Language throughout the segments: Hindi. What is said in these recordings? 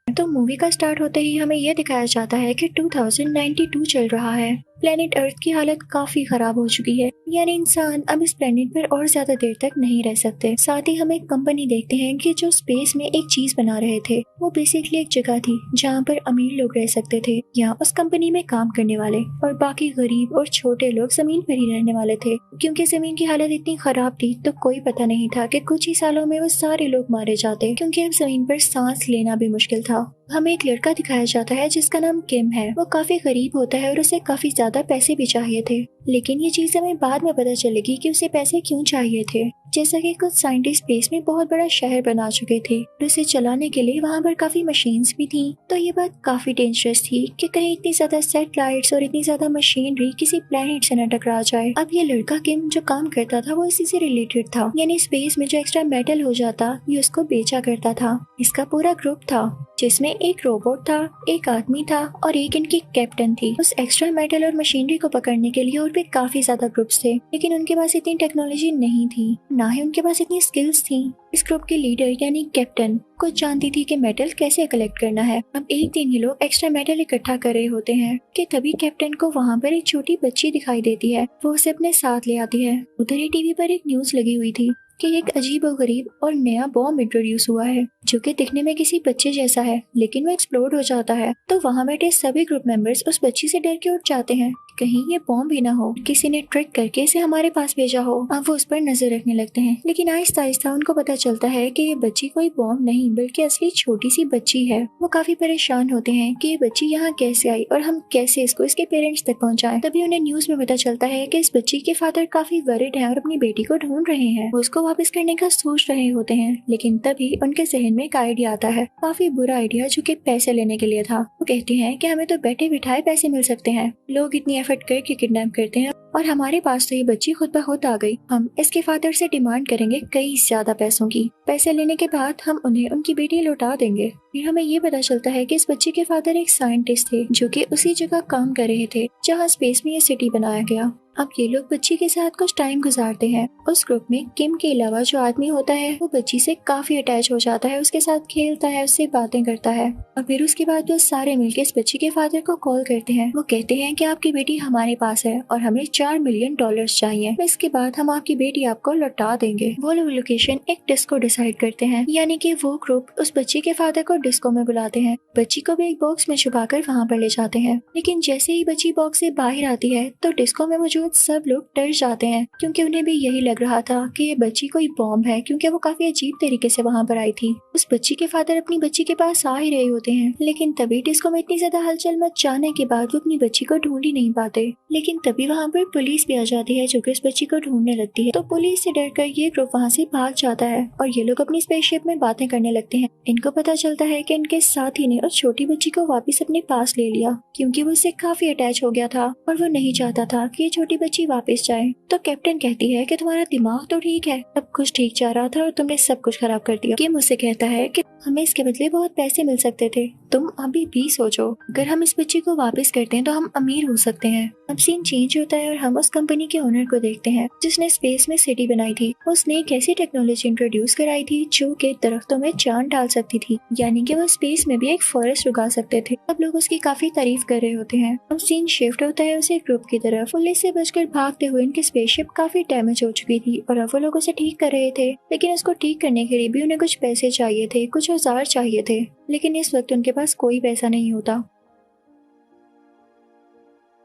तो मूवी का स्टार्ट होते ही हमें यह दिखाया जाता है कि 2092 चल रहा है। प्लेनेट अर्थ की हालत काफी खराब हो चुकी है, यानी इंसान अब इस प्लेनेट पर और ज्यादा देर तक नहीं रह सकते। साथ ही हम एक कंपनी देखते हैं कि जो स्पेस में एक चीज बना रहे थे, वो बेसिकली एक जगह थी जहाँ पर अमीर लोग रह सकते थे या उस कंपनी में काम करने वाले, और बाकी गरीब और छोटे लोग जमीन पर ही रहने वाले थे। क्योंकि जमीन की हालत इतनी खराब थी तो कोई पता नहीं था कि कुछ ही सालों में वो सारे लोग मारे जाते, क्योंकि अब जमीन पर सांस लेना भी मुश्किल था। हमें एक लड़का दिखाया जाता है जिसका नाम किम है। वो काफी गरीब होता है और उसे काफी ज्यादा पैसे भी चाहिए थे, लेकिन ये चीज हमें बाद में पता चलेगी कि उसे पैसे क्यों चाहिए थे। जैसा कि कुछ साइंटिस्ट स्पेस में बहुत बड़ा शहर बना चुके थे और उसे चलाने के लिए वहाँ पर काफी मशीन्स भी थी। तो ये बात काफी डेंजरस थी कि कहीं इतनी ज्यादा सैटेलाइट्स और इतनी ज्यादा मशीनरी किसी प्लेनेट से न टकरा जाए। अब ये लड़का किम जो काम करता था वो इसी से रिलेटेड था, यानी स्पेस में जो एक्स्ट्रा मेटल हो जाता ये उसको बेचा करता था। इसका पूरा ग्रुप था जिसमें एक रोबोट था, एक आदमी था और एक इनकी कैप्टन थी। उस एक्स्ट्रा मेटल और मशीनरी को पकड़ने के लिए और भी काफी ज्यादा ग्रुप्स थे, लेकिन उनके पास इतनी टेक्नोलॉजी नहीं थी, ना ही उनके पास इतनी स्किल्स थी। इस ग्रुप के लीडर यानी कैप्टन कुछ जानती थी कि मेटल कैसे कलेक्ट करना है। अब एक दिन ये लोग एक्स्ट्रा मेटल इकट्ठा कर रहे होते हैं कि तभी कैप्टन को वहाँ पर एक छोटी बच्ची दिखाई देती है। वो उसे अपने साथ ले आती है। उधर ही टीवी पर एक न्यूज लगी हुई थी कि एक अजीब और गरीब और नया बॉम्ब इंट्रोड्यूस हुआ है जो कि दिखने में किसी बच्चे जैसा है, लेकिन वो एक्सप्लोड हो जाता है। तो वहाँ बैठे सभी ग्रुप मेंबर्स उस बच्ची से डर के उठ जाते हैं, कहीं ये बॉम्ब ही ना हो, किसी ने ट्रिक करके इसे हमारे पास भेजा हो। अब वो उस पर नजर रखने लगते हैं, लेकिन आहिस्ता आहिस्ता उनको पता चलता है कि ये बच्ची कोई बॉम्ब नहीं बल्कि असली छोटी सी बच्ची है। वो काफी परेशान होते हैं कि ये बच्ची यहाँ कैसे आई और हम कैसे इसको इसके पेरेंट्स तक पहुँचाएं। तभी उन्हें न्यूज में पता चलता है कि इस बच्ची के फादर काफी वरिड हैं और अपनी बेटी को ढूंढ रहे हैं। वो उसको वापस करने का सोच रहे होते हैं, लेकिन तभी उनके जहन में एक आइडिया आता है, काफी बुरा आइडिया जो कि पैसे लेने के लिए था। वो कहते हैं कि हमें तो बैठे बिठाए पैसे मिल सकते हैं, लोग इतनी एफर्ट करके किडनैप करते हैं और हमारे पास तो ये बच्ची खुद ब खुद आ गई। हम इसके फादर से डिमांड करेंगे कई ज्यादा पैसों की। पैसे लेने के बाद हम उन्हें उनकी बेटी लौटा देंगे। फिर हमें ये पता चलता है कि इस बच्चे के फादर एक साइंटिस्ट थे जो कि उसी जगह काम कर रहे थे जहाँ स्पेस में ये सिटी बनाया गया। अब ये लोग बच्ची के साथ कुछ टाइम गुजारते हैं। उस ग्रुप में किम के अलावा जो आदमी होता है वो बच्ची से काफी अटैच हो जाता है, उसके साथ खेलता है, उससे बातें करता है। और फिर उसके बाद वो सारे मिलकर इस बच्ची के फादर को कॉल करते हैं। वो कहते हैं कि आपकी बेटी हमारे पास है और हमें $4 मिलियन चाहिए। इसके बाद हम आपकी बेटी आपको लौटा देंगे। वो लोग लोकेशन एक डिस्को डिसाइड करते हैं, यानी कि वो ग्रुप उस बच्ची के फादर को डिस्को में बुलाते हैं। बच्ची को भी एक बॉक्स में छुपाकर वहाँ पर ले जाते हैं, लेकिन जैसे ही बच्ची बॉक्स से बाहर आती है तो डिस्को में मौजूद सब लोग डर जाते हैं, क्योंकि उन्हें भी यही लग रहा था कि ये बच्ची कोई बॉम्ब है, क्योंकि वो काफी अजीब तरीके से वहाँ पर आई थी। उस बच्ची के फादर अपनी बच्ची के पास आ ही रहे होते हैं, लेकिन तभी डिस्को में इतनी ज्यादा हलचल मच जाने के बाद वो अपनी बच्ची को ढूंढ ही नहीं पाते। लेकिन तभी वहाँ पर पुलिस भी आ जाती है जो कि उस बच्ची को ढूंढने लगती है। तो पुलिस से डरकर ये ग्रुप वहाँ से भाग जाता है और ये लोग अपनी स्पेसशिप में बातें करने लगते हैं। इनको पता चलता है कि इनके साथी ने उस छोटी बच्ची को वापस अपने पास ले लिया, क्योंकि वो उससे काफी अटैच हो गया था और वो नहीं चाहता था कि ये छोटी बच्ची वापस जाए। तो कैप्टन कहती है कि तुम्हारा दिमाग तो ठीक है, सब कुछ ठीक जा रहा था और तुमने सब कुछ खराब कर दिया। किम मुझसे कहता है कि हमें इसके बदले बहुत पैसे मिल सकते थे, तुम अभी भी सोचो, अगर हम इस बच्ची को वापस करते हैं तो हम अमीर हो सकते हैं। अब सीन चेंज होता है और हम उस कंपनी के ओनर को देखते हैं जिसने स्पेस में सिटी बनाई थी। उसने एक ऐसी टेक्नोलॉजी इंट्रोड्यूस कराई थी जो कि दरख्तों में जान डाल सकती थी, यानी कि वो स्पेस में भी एक फॉरेस्ट उगा सकते थे। अब लोग उसकी काफी तारीफ कर रहे होते हैं। अब सीन शिफ्ट होता है उसे ग्रुप की तरफ। पुलिस से बचकर भागते हुए उनकी स्पेसशिप काफी डैमेज हो चुकी थी और अब वो लोग उसे ठीक कर रहे थे, लेकिन उसको ठीक करने के लिए भी उन्हें कुछ पैसे चाहिए थे, कुछ औजार चाहिए थे, लेकिन इस वक्त उनके पास कोई पैसा नहीं होता।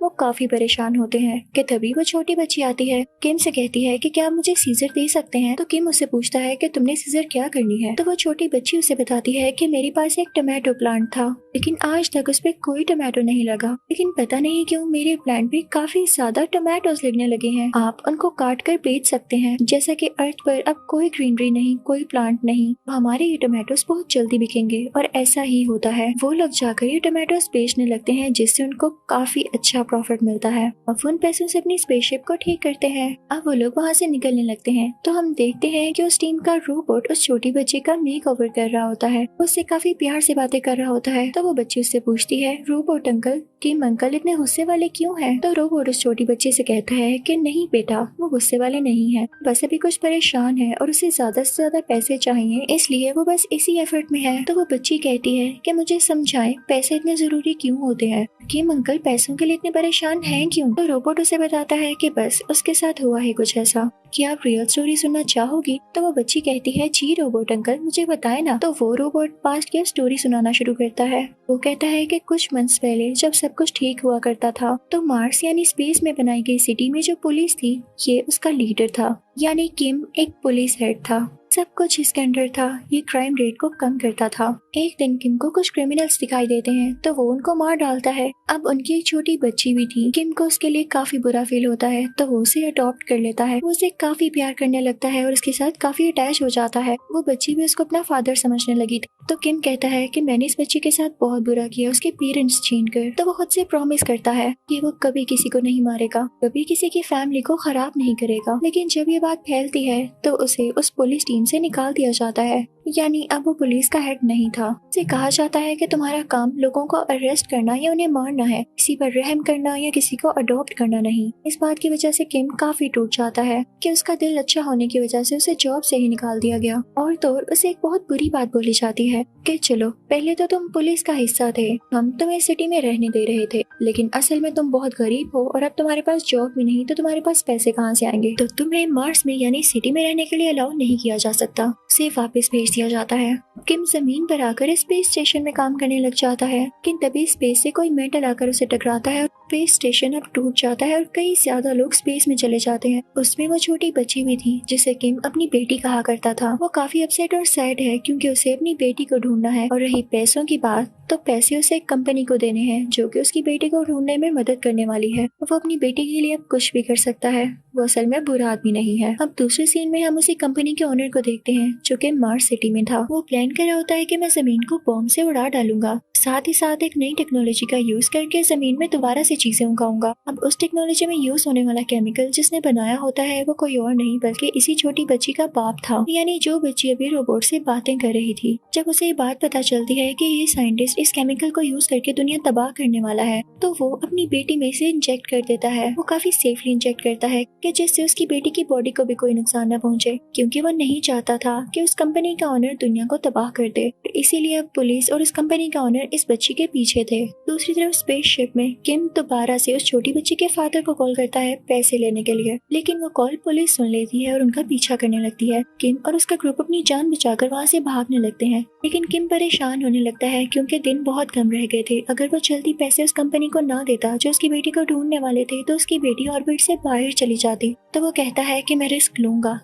वो काफी परेशान होते हैं कि तभी वो छोटी बच्ची आती है। किम से कहती है कि क्या आप मुझे सीजर दे सकते हैं। तो किम उससे पूछता है कि तुमने सीजर क्या करनी है। तो वो छोटी बच्ची उसे बताती है कि मेरे पास एक टमाटो प्लांट था, लेकिन आज तक उस पे कोई टमाटो नहीं लगा, लेकिन पता नहीं क्यों मेरे प्लांट पे काफी ज्यादा टमाटोज लगने लगे हैं। आप उनको काट कर बेच सकते हैं। जैसा कि अर्थ पर अब कोई ग्रीनरी नहीं, कोई प्लांट नहीं, तो हमारे ये टमाटोज बहुत जल्दी बिकेंगे। और ऐसा ही होता है। वो लोग जाकर ये टमाटोज बेचने लगते हैं, जिससे उनको काफी अच्छा प्रॉफिट प्रॉफिट मिलता है। अब उन पैसों से अपनी स्पेसशिप को ठीक करते हैं। अब वो लोग वहाँ से निकलने लगते हैं तो हम देखते हैं कि उस टीम का रोबोट उस छोटी बच्ची का मेकओवर कर रहा होता है। उससे काफी प्यार से बातें कर रहा होता है। तो वो बच्ची उससे पूछती है, रोबोट अंकल किम अंकल इतने गुस्से वाले क्यों हैं? तो रोबोट उस छोटी बच्ची से कहता है कि नहीं बेटा, वो गुस्से वाले नहीं है, बस अभी कुछ परेशान है और उसे ज्यादा से ज्यादा पैसे चाहिए, इसलिए वो बस इसी एफर्ट में है। तो वो बच्ची कहती है कि मुझे समझाएं पैसे इतने जरूरी क्यों होते हैं, किम अंकल पैसों के लिए इतने परेशान हैं क्यों? तो रोबोट उसे बताता है कि बस उसके साथ हुआ है कुछ ऐसा। क्या आप रियल स्टोरी सुनना चाहोगी? तो वो बच्ची कहती है जी रोबोट अंकल मुझे बताए ना। तो वो रोबोट पास्ट की स्टोरी सुनाना शुरू करता है। वो कहता है कि कुछ मंथ्स पहले जब सब कुछ ठीक हुआ करता था तो मार्स यानी स्पेस में बनाई गई सिटी में जो पुलिस थी ये उसका लीडर था, यानी किम एक पुलिस हेड था। सब कुछ इसके अंडर था, ये क्राइम रेट को कम करता था। एक दिन किम को कुछ क्रिमिनल्स दिखाई देते हैं तो वो उनको मार डालता है। अब उनकी एक छोटी बच्ची भी थी। किम को उसके लिए काफी बुरा फील होता है तो वो उसे अडॉप्ट कर लेता है। वो उसे काफी प्यार करने लगता है और उसके साथ काफी अटैच हो जाता है। वो बच्ची भी उसको अपना फादर समझने लगी थी। तो किम कहता है कि मैंने इस बच्ची के साथ बहुत बुरा किया उसके पेरेंट्स छीन कर। तो वो खुद से प्रॉमिस करता है कि वो कभी किसी को नहीं मारेगा, कभी किसी की फैमिली को खराब नहीं करेगा। लेकिन जब ये बात फैलती है तो उसे उस पुलिस टीम से निकाल दिया जाता है, यानी अब वो पुलिस का हेड नहीं था। उसे कहा जाता है कि तुम्हारा काम लोगों को अरेस्ट करना या उन्हें मारना है, किसी पर रहम करना या किसी को अडॉप्ट करना नहीं। इस बात की वजह से किम काफी टूट जाता है कि उसका दिल अच्छा होने की वजह से उसे जॉब से ही निकाल दिया गया। और तो उसे एक बहुत बुरी बात बोली जाती है कि चलो पहले तो तुम पुलिस का हिस्सा थे, हम तुम्हें सिटी में रहने दे रहे थे, लेकिन असल में तुम बहुत गरीब हो और अब तुम्हारे पास जॉब भी नहीं तो तुम्हारे पास पैसे कहाँ से आएंगे, तो तुम्हें मार्स में यानी सिटी में रहने के लिए अलाउ नहीं किया जा सकता। उसे वापस भेज दिया जाता है। किम जमीन पर आकर स्पेस स्टेशन में काम करने लग जाता है, लेकिन तभी स्पेस से कोई मेटल आकर उसे टकराता है और स्पेस स्टेशन अब टूट जाता है और कई ज्यादा लोग स्पेस में चले जाते हैं। उसमें वो छोटी बच्ची भी थी जिसे किम अपनी बेटी कहा करता था। वो काफी अपसेट और सैड है क्योंकि उसे अपनी बेटी को ढूंढना है। और रही पैसों की बात, तो पैसे उसे एक कंपनी को देने हैं जो कि उसकी बेटी को ढूंढने में मदद करने वाली है। वो अपनी बेटी के लिए अब कुछ भी कर सकता है। वो असल में बुरा आदमी नहीं है। अब दूसरे सीन में हम उसी कंपनी के ओनर को देखते हैं जो कि मार्स सिटी में था। वो प्लान कर रहा होता है कि मैं जमीन को बॉम्ब से उड़ा डालूंगा, साथ ही साथ एक नई टेक्नोलॉजी का यूज करके जमीन में दोबारा से चीजें उगाऊंगा। अब उस टेक्नोलॉजी में यूज होने वाला केमिकल जिसने बनाया होता है वो कोई और नहीं बल्कि इसी छोटी बच्ची का बाप था, यानी जो बच्ची अभी रोबोट से बातें कर रही थी। जब उसे ये बात पता चलती है कि ये साइंटिस्ट इस केमिकल को यूज करके दुनिया तबाह करने वाला है तो वो अपनी बेटी में इसे इंजेक्ट कर देता है। वो काफी सेफली इंजेक्ट करता है कि जिससे उसकी बेटी की बॉडी को भी कोई नुकसान न पहुंचे, क्योंकि वो नहीं चाहता था कि उस कंपनी का ओनर दुनिया को तबाह कर दे। इसीलिए अब पुलिस और उस कंपनी का ओनर इस बच्ची के पीछे थे। दूसरी तरफ स्पेसशिप में किम दोबारा से उस छोटी बच्ची के फादर को कॉल करता है पैसे लेने के लिए, लेकिन वो कॉल पुलिस सुन लेती है और उनका पीछा करने लगती है। किम और उसका ग्रुप अपनी जान बचाकर वहाँ से भागने लगते हैं, लेकिन किम परेशान होने लगता है क्योंकि दिन बहुत कम रह गए थे। अगर वो जल्दी पैसे उस कंपनी को ना देता जो उसकी बेटी को ढूंढने वाले थे तो उसकी बेटी ऑर्बिट से बाहर चली जाती। तो वो कहता है कि मैं रिस्क लूंगा।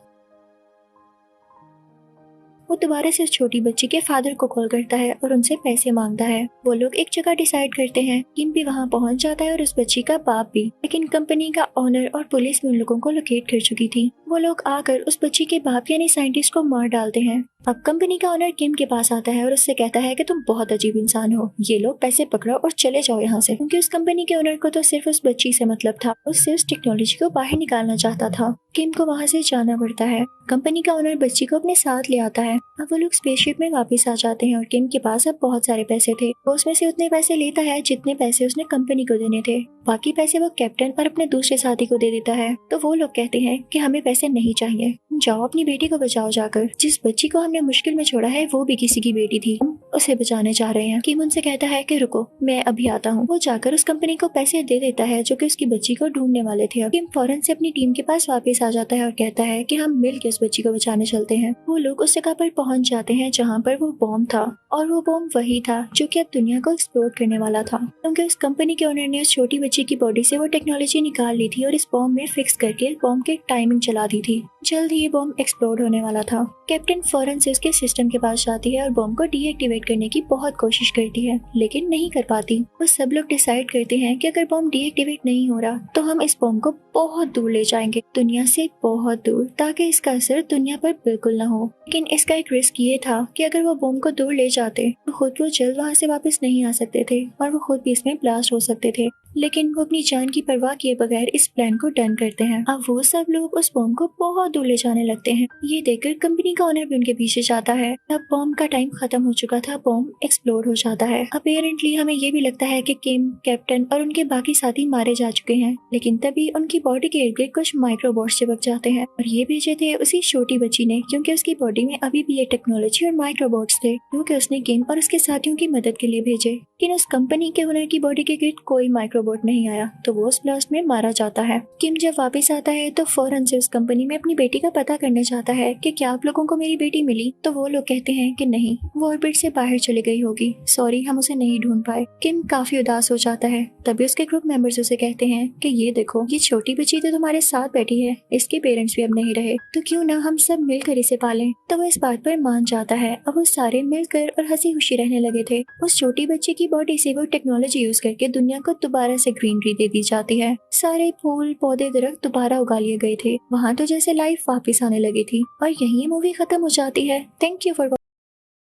वो दोबारा से उस छोटी बच्ची के फादर को कॉल करता है और उनसे पैसे मांगता है। वो लोग एक जगह डिसाइड करते हैं। किम भी वहाँ पहुँच जाता है और उस बच्ची का बाप भी, लेकिन कंपनी का ओनर और पुलिस भी उन लोगों को लोकेट कर चुकी थी। वो लोग आकर उस बच्ची के बाप यानी साइंटिस्ट को मार डालते हैं। अब कंपनी का ओनर किम के पास आता है और उससे कहता है कि तुम बहुत अजीब इंसान हो, ये लोग पैसे पकड़ो और चले जाओ यहाँ से, क्योंकि उस कंपनी के ओनर को तो सिर्फ उस बच्ची से मतलब था, उससे उस टेक्नोलॉजी को बाहर निकालना चाहता था। किम को वहाँ से जाना पड़ता है। कंपनी का ओनर बच्ची को अपने साथ ले आता है। अब वो लोग स्पेसशिप में वापस आ जाते हैं और किम के पास अब बहुत सारे पैसे थे। वो उसमें से उतने पैसे लेता है जितने पैसे उसने कंपनी को देने थे। बाकी पैसे वो कैप्टन और अपने दूसरे साथी को दे देता है। तो वो लोग कहते हैं कि हमें पैसे नहीं चाहिए, जाओ अपनी बेटी को बचाओ जाकर। जिस बच्ची को हमने मुश्किल में छोड़ा है वो भी किसी की बेटी थी, हम उसे बचाने जा रहे हैं। किम उनसे कहता है कि रुको मैं अभी आता हूँ। वो जाकर उस कंपनी को पैसे दे देता है जो कि उसकी बच्ची को ढूंढने वाले थे। किम फौरन से अपनी टीम के पास वापस आ जाता है और कहता है कि हम मिल के उस बच्ची को बचाने चलते हैं। वो लोग उस जगह पर पहुंच जाते हैं जहाँ पर वो बॉम्ब था, और वो बॉम्ब वही था जो कि अब दुनिया को एक्सप्लोड करने वाला था, क्योंकि उस कंपनी के ओनर ने उस छोटी बच्ची की बॉडी से वो टेक्नोलॉजी निकाल ली थी और इस बॉम्ब में फिक्स करके बॉम्ब की टाइमिंग चला दी थी। जल्द ही ये बॉम्ब एक्सप्लोड होने वाला था। कैप्टन फौरन से उसके सिस्टम के पास जाती है और बॉम्ब को डीएक्टिवेट डीएक्टिवेट करने की बहुत कोशिश करती है लेकिन नहीं कर पाती। वो सब लोग डिसाइड करते हैं कि अगर बॉम्ब डीएक्टिवेट नहीं हो रहा तो हम इस बॉम्ब को बहुत दूर ले जाएंगे, दुनिया से बहुत दूर, ताकि इसका असर दुनिया पर बिल्कुल ना हो। लेकिन इसका एक रिस्क ये था कि अगर वो बॉम्ब को दूर ले जाते तो खुद वो जल्द वहाँ से वापस नहीं आ सकते थे और वो खुद भी इसमें ब्लास्ट हो सकते थे। लेकिन वो अपनी जान की परवाह किए बगैर इस प्लान को डन करते हैं। अब वो सब लोग उस बॉम्ब को बहुत दूर ले जाने लगते हैं। ये देखकर कंपनी का ओनर भी उनके पीछे जाता है। अब बॉम्ब का टाइम खत्म हो चुका था, बॉम्ब एक्सप्लोड हो जाता है। अपेरेंटली हमें ये भी लगता है कि किम, कैप्टन और उनके बाकी साथी मारे जा चुके हैं, लेकिन तभी उनकी बॉडी के इर्द गिर्द कुछ माइक्रोबॉट्स चिपक जाते हैं और ये भेजे थे उसी छोटी बच्ची ने, क्योंकि उसकी बॉडी में अभी भी ये टेक्नोलॉजी और माइक्रोबॉट्स थे, क्योंकि उसने किम और उसके साथियों की मदद के लिए भेजे। लेकिन उस कंपनी के ओनर की बॉडी के गिर्द कोई माइक्रोबॉट नहीं आया तो वो उस ब्लास्ट में मारा जाता है। किम जब वापस आता है तो फौरन से उस कंपनी में अपनी बेटी का पता करने जाता है कि क्या आप लोगों को मेरी बेटी मिली, तो वो लोग कहते हैं कि नहीं, वो ऑर्बिट से बाहर चली गई होगी, सॉरी हम उसे नहीं ढूंढ पाए। किम काफी उदास हो जाता है। तभी उसके ग्रुप मेंबर्स उसे कहते हैं कि ये देखो, ये छोटी बच्ची तो तुम्हारे साथ बैठी है, इसके पेरेंट्स भी अब नहीं रहे, तो क्यों ना हम सब मिलकर इसे पालें। तो वो इस बात पर मान जाता है। अब वो सारे मिलकर और हंसी खुशी रहने लगे थे। उस छोटी बच्ची की बॉडी से वो टेक्नोलॉजी यूज करके दुनिया को दोबारा से ग्रीनरी दे दी जाती है। सारे फूल पौधे दरख्त दोबारा उगा लिए गए थे। वहाँ तो जैसे लाइफ वापस आने लगी थी और यही मूवी खत्म हो जाती है। Thank you for